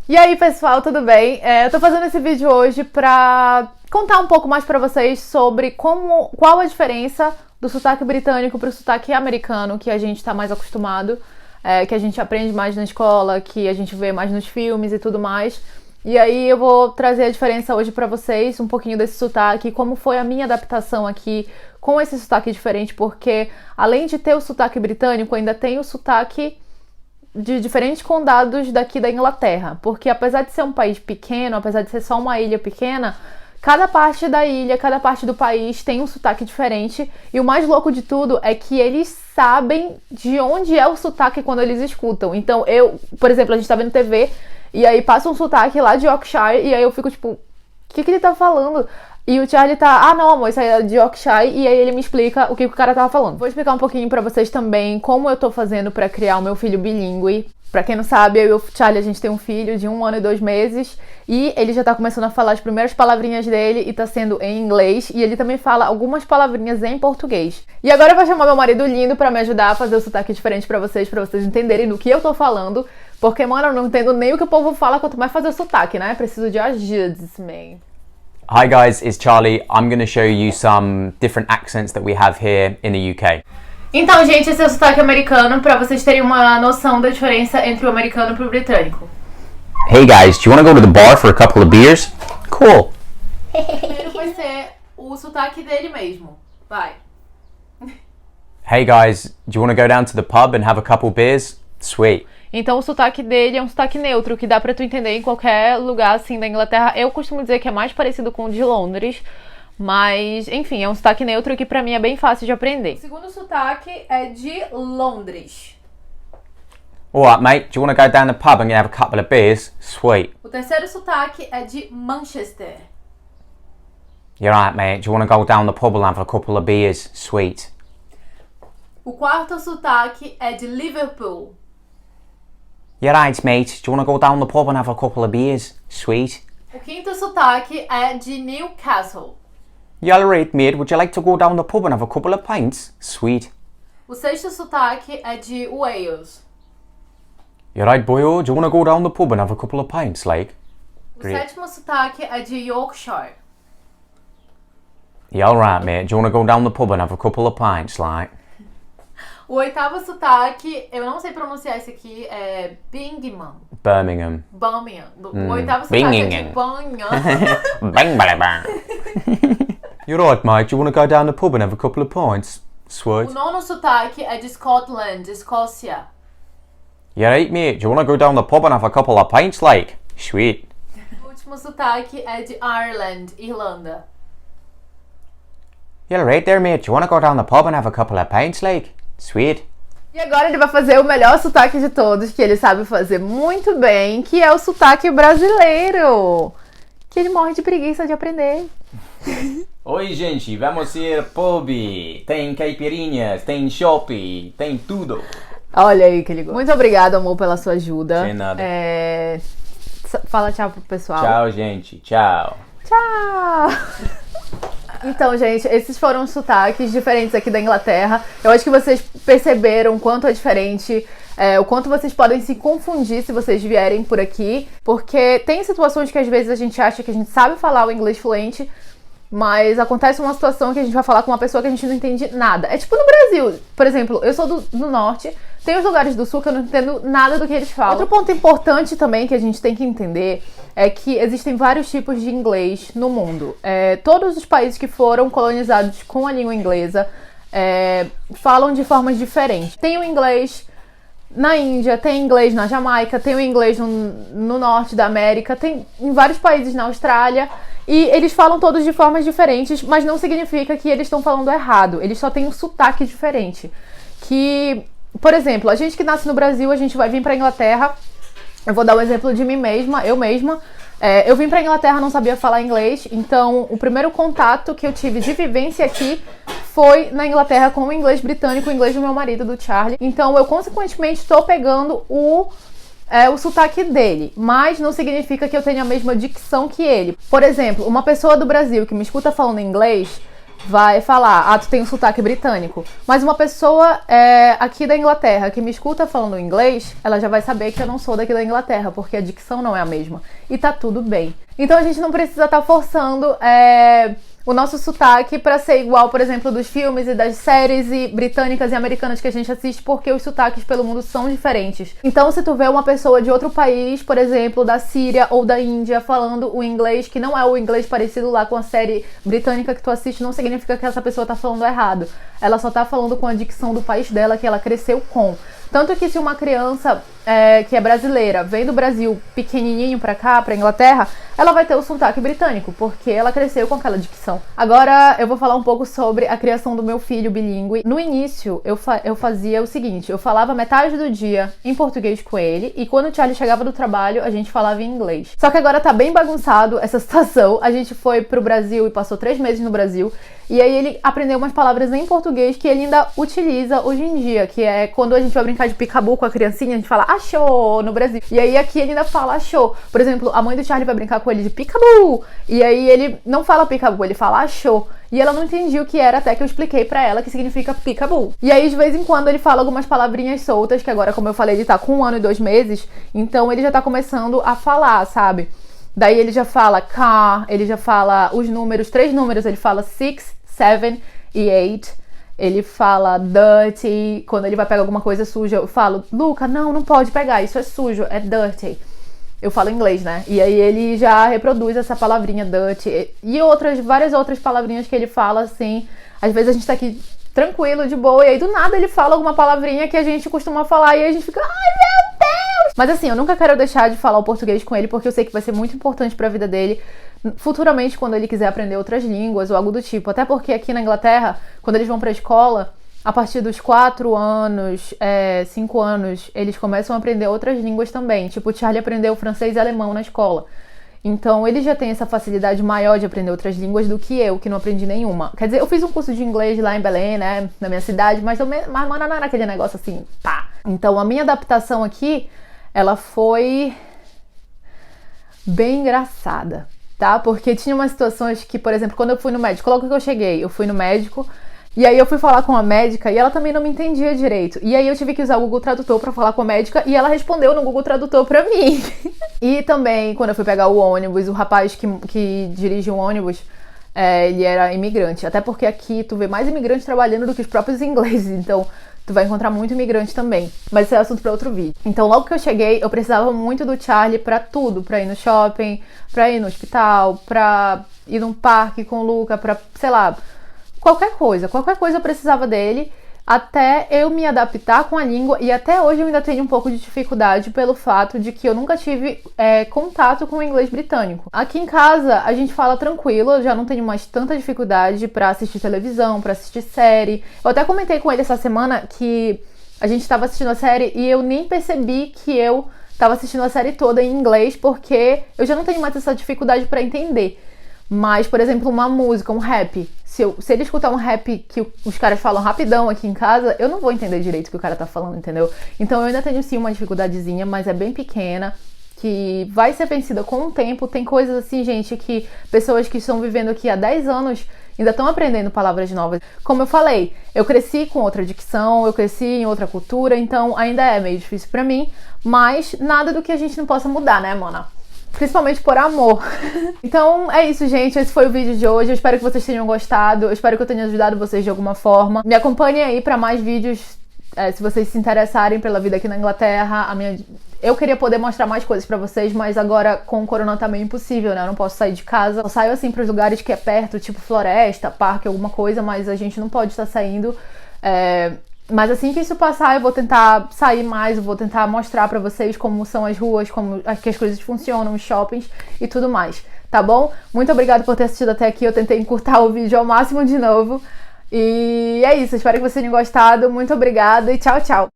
E aí, pessoal, tudo bem? Eu tô fazendo esse vídeo hoje pra contar um pouco mais pra vocês sobre qual a diferença do sotaque britânico pro sotaque americano, que a gente tá mais acostumado, que a gente aprende mais na escola, que a gente vê mais nos filmes e tudo mais. E aí eu vou trazer a diferença hoje pra vocês, um pouquinho desse sotaque, como foi a minha adaptação aqui com esse sotaque diferente, porque além de ter o sotaque britânico, ainda tem o sotaque de diferentes condados daqui da Inglaterra, porque apesar de ser um país pequeno, apesar de ser só uma ilha pequena, cada parte da ilha, cada parte do país tem um sotaque diferente, e o mais louco de tudo é que eles sabem de onde é o sotaque quando eles escutam. Então por exemplo, a gente tá vendo TV, e aí passa um sotaque lá de Yorkshire, e aí eu fico tipo, o que ele tá falando? E o Charlie tá, não amor, isso aí é de Yorkshire, e aí ele me explica o que o cara tava falando. Vou explicar um pouquinho pra vocês também como eu tô fazendo pra criar o meu filho bilíngue. Pra quem não sabe, eu e o Charlie, a gente tem um filho de 1 ano e 2 meses, e ele já tá começando a falar as primeiras palavrinhas dele, e tá sendo em inglês, e ele também fala algumas palavrinhas em português. E agora eu vou chamar meu marido lindo pra me ajudar a fazer o sotaque diferente pra vocês entenderem do que eu tô falando, porque, mano, eu não entendo nem o que o povo fala, quanto mais fazer o sotaque, né? Preciso de ajuda, man. Hi guys, it's Charlie. I'm going to show you some different accents that we have here in the UK. Então, gente, esse é o sotaque americano, pra vocês terem uma noção da diferença entre o americano e o britânico. Hey guys, do you want to go to the bar for a couple of beers? Cool. Primeiro vai ser o sotaque dele mesmo. Vai. Hey guys, do you want to go down to the pub and have a couple beers? Sweet. Então o sotaque dele é um sotaque neutro, que dá pra tu entender em qualquer lugar assim da Inglaterra. Eu costumo dizer que é mais parecido com o de Londres, mas enfim, é um sotaque neutro que pra mim é bem fácil de aprender. O segundo sotaque é de Londres. Alright mate, do you want to go down the pub and have a couple of beers? Sweet. O terceiro sotaque é de Manchester. You're right mate, do you want to go down the pub and have a couple of beers? Sweet. O quarto sotaque é de Liverpool. You're right mate, do you want to go down the pub and have a couple of beers? Sweet. O quinto sotaque é de Newcastle. You're right mate, would you like to go down the pub and have a couple of pints? Sweet. O sexto sotaque é de Wales. You're right boyo, do you want to go down the pub and have a couple of pints, like? O sétimo sotaque é de Yorkshire. Yeah, alright mate, do you want to go down the pub and have a couple of pints, like? O oitavo sotaque, eu não sei pronunciar esse aqui, é Birmingham. Birmingham. O oitavo sotaque é de Birmingham. Bang, bang, bang. You're right, mate. Do you want to go down the pub and have a couple of pints? Sweet. O nono sotaque é de Scotland, Escócia. You're right, mate. Do you want to go down the pub and have a couple of pints, like? Sweet. O último sotaque é de Ireland, Irlanda. You're right there, mate. Do you want to go down the pub and have a couple of pints, like? Sweet. E agora ele vai fazer o melhor sotaque de todos, que ele sabe fazer muito bem, que é o sotaque brasileiro. Que ele morre de preguiça de aprender. Oi, gente, vamos ir pub. Tem caipirinhas, tem shopping, tem tudo. Olha aí que ele gosta. Muito obrigada, amor, pela sua ajuda. Sem nada. Fala tchau pro pessoal. Tchau, gente. Tchau. Tchau! Então, gente, esses foram os sotaques diferentes aqui da Inglaterra. Eu acho que vocês perceberam o quanto é diferente, o quanto vocês podem se confundir se vocês vierem por aqui, porque tem situações que às vezes a gente acha que a gente sabe falar o inglês fluente, mas acontece uma situação que a gente vai falar com uma pessoa que a gente não entende nada. É tipo no Brasil, por exemplo, eu sou do norte, tem os lugares do sul que eu não entendo nada do que eles falam. Outro ponto importante também que a gente tem que entender é que existem vários tipos de inglês no mundo. Todos os países que foram colonizados com a língua inglesa falam de formas diferentes. Tem o inglês na Índia, tem inglês na Jamaica, tem o inglês no norte da América, tem em vários países na Austrália, e eles falam todos de formas diferentes, mas não significa que eles estão falando errado, eles só têm um sotaque diferente. Que, por exemplo, a gente que nasce no Brasil, a gente vai vir pra Inglaterra, eu vou dar o exemplo de mim mesma, eu mesma. Eu vim pra Inglaterra, não sabia falar inglês, então o primeiro contato que eu tive de vivência aqui foi na Inglaterra com o inglês britânico, o inglês do meu marido, do Charlie. Então eu consequentemente estou pegando o sotaque dele, mas não significa que eu tenha a mesma dicção que ele. Por exemplo, uma pessoa do Brasil que me escuta falando inglês, vai falar, tu tem um sotaque britânico. Mas uma pessoa aqui da Inglaterra que me escuta falando inglês, ela já vai saber que eu não sou daqui da Inglaterra, porque a dicção não é a mesma. E tá tudo bem. Então a gente não precisa estar forçando o nosso sotaque pra ser igual, por exemplo, dos filmes e das séries britânicas e americanas que a gente assiste, porque os sotaques pelo mundo são diferentes. Então, se tu vê uma pessoa de outro país, por exemplo, da Síria ou da Índia, falando o inglês que não é o inglês parecido lá com a série britânica que tu assiste, não significa que essa pessoa tá falando errado. Ela só tá falando com a dicção do país dela, que ela cresceu com. Tanto que se uma criança que é brasileira vem do Brasil pequenininho pra cá, pra Inglaterra, ela vai ter o sotaque britânico, porque ela cresceu com aquela dicção. Agora eu vou falar um pouco sobre a criação do meu filho bilíngue. No início eu fazia o seguinte, eu falava metade do dia em português com ele, e quando o Charlie chegava do trabalho a gente falava em inglês. Só que agora tá bem bagunçado essa situação. A gente foi pro Brasil e passou 3 meses no Brasil, e aí ele aprendeu umas palavras em português que ele ainda utiliza hoje em dia, que é quando a gente vai brincar de picabu com a criancinha, a gente fala achou no Brasil. E aí aqui ele ainda fala achou. Por exemplo, a mãe do Charlie vai brincar com ele de picabu, e aí ele não fala picabu, ele fala achou. E ela não entendia o que era, até que eu expliquei pra ela que significa picabu. E aí, de vez em quando, ele fala algumas palavrinhas soltas, que agora, como eu falei, ele tá com 1 ano e 2 meses, então ele já tá começando a falar, sabe? Daí ele já fala car, ele já fala os números, 3 números, ele fala 6, 7 e 8. Ele fala dirty, quando ele vai pegar alguma coisa suja, eu falo, Luca, não pode pegar, isso é sujo, é dirty. Eu falo inglês, né? E aí ele já reproduz essa palavrinha dirty e várias outras palavrinhas que ele fala, assim. Às vezes a gente tá aqui tranquilo, de boa, e aí do nada ele fala alguma palavrinha que a gente costuma falar e a gente fica, ai meu Deus! Mas assim, eu nunca quero deixar de falar o português com ele, porque eu sei que vai ser muito importante pra vida dele futuramente, quando ele quiser aprender outras línguas ou algo do tipo. Até porque aqui na Inglaterra, quando eles vão pra escola, a partir dos 4 anos, 5 anos, eles começam a aprender outras línguas também. Tipo, o Charlie aprendeu francês e alemão na escola. Então, ele já tem essa facilidade maior de aprender outras línguas do que eu, que não aprendi nenhuma. Quer dizer, eu fiz um curso de inglês lá em Belém, né, na minha cidade, mas não era aquele negócio assim, pá. Então, a minha adaptação aqui, ela foi bem engraçada, tá? Porque tinha umas situações que, por exemplo, quando eu fui no médico, logo que eu cheguei, eu fui no médico, e aí eu fui falar com a médica e ela também não me entendia direito. E aí eu tive que usar o Google Tradutor pra falar com a médica e ela respondeu no Google Tradutor pra mim. E também, quando eu fui pegar o ônibus, o rapaz que dirige o ônibus, ele era imigrante. Até porque aqui tu vê mais imigrantes trabalhando do que os próprios ingleses, então tu vai encontrar muito imigrante também. Mas esse é assunto pra outro vídeo. Então logo que eu cheguei, eu precisava muito do Charlie pra tudo. Pra ir no shopping, pra ir no hospital, pra ir num parque com o Luca, pra, sei lá... Qualquer coisa eu precisava dele, até eu me adaptar com a língua, e até hoje eu ainda tenho um pouco de dificuldade pelo fato de que eu nunca tive contato com o inglês britânico. Aqui em casa a gente fala tranquilo, eu já não tenho mais tanta dificuldade pra assistir televisão, pra assistir série. Eu até comentei com ele essa semana que a gente tava assistindo a série e eu nem percebi que eu tava assistindo a série toda em inglês, porque eu já não tenho mais essa dificuldade pra entender. Mas, por exemplo, uma música, um rap, se ele escutar um rap que os caras falam rapidão aqui em casa, eu não vou entender direito o que o cara tá falando, entendeu? Então eu ainda tenho sim uma dificuldadezinha, mas é bem pequena, que vai ser vencida com o tempo. Tem coisas assim, gente, que pessoas que estão vivendo aqui há 10 anos ainda estão aprendendo palavras novas. Como eu falei, eu cresci com outra dicção, eu cresci em outra cultura, então ainda é meio difícil pra mim, mas nada do que a gente não possa mudar, né, mana? Principalmente por amor. Então é isso, gente. Esse foi o vídeo de hoje. Eu espero que vocês tenham gostado. Eu espero que eu tenha ajudado vocês de alguma forma. Me acompanhem aí pra mais vídeos, se vocês se interessarem pela vida aqui na Inglaterra. Eu queria poder mostrar mais coisas pra vocês, mas agora com o corona tá meio impossível, né? Eu não posso sair de casa. Eu saio assim pros lugares que é perto, tipo floresta, parque, alguma coisa, mas a gente não pode estar saindo. Mas assim que isso passar, eu vou tentar sair mais, eu vou tentar mostrar pra vocês como são as ruas, como que as coisas funcionam, os shoppings e tudo mais, tá bom? Muito obrigada por ter assistido até aqui, eu tentei encurtar o vídeo ao máximo de novo. E é isso, espero que vocês tenham gostado, muito obrigada e tchau, tchau!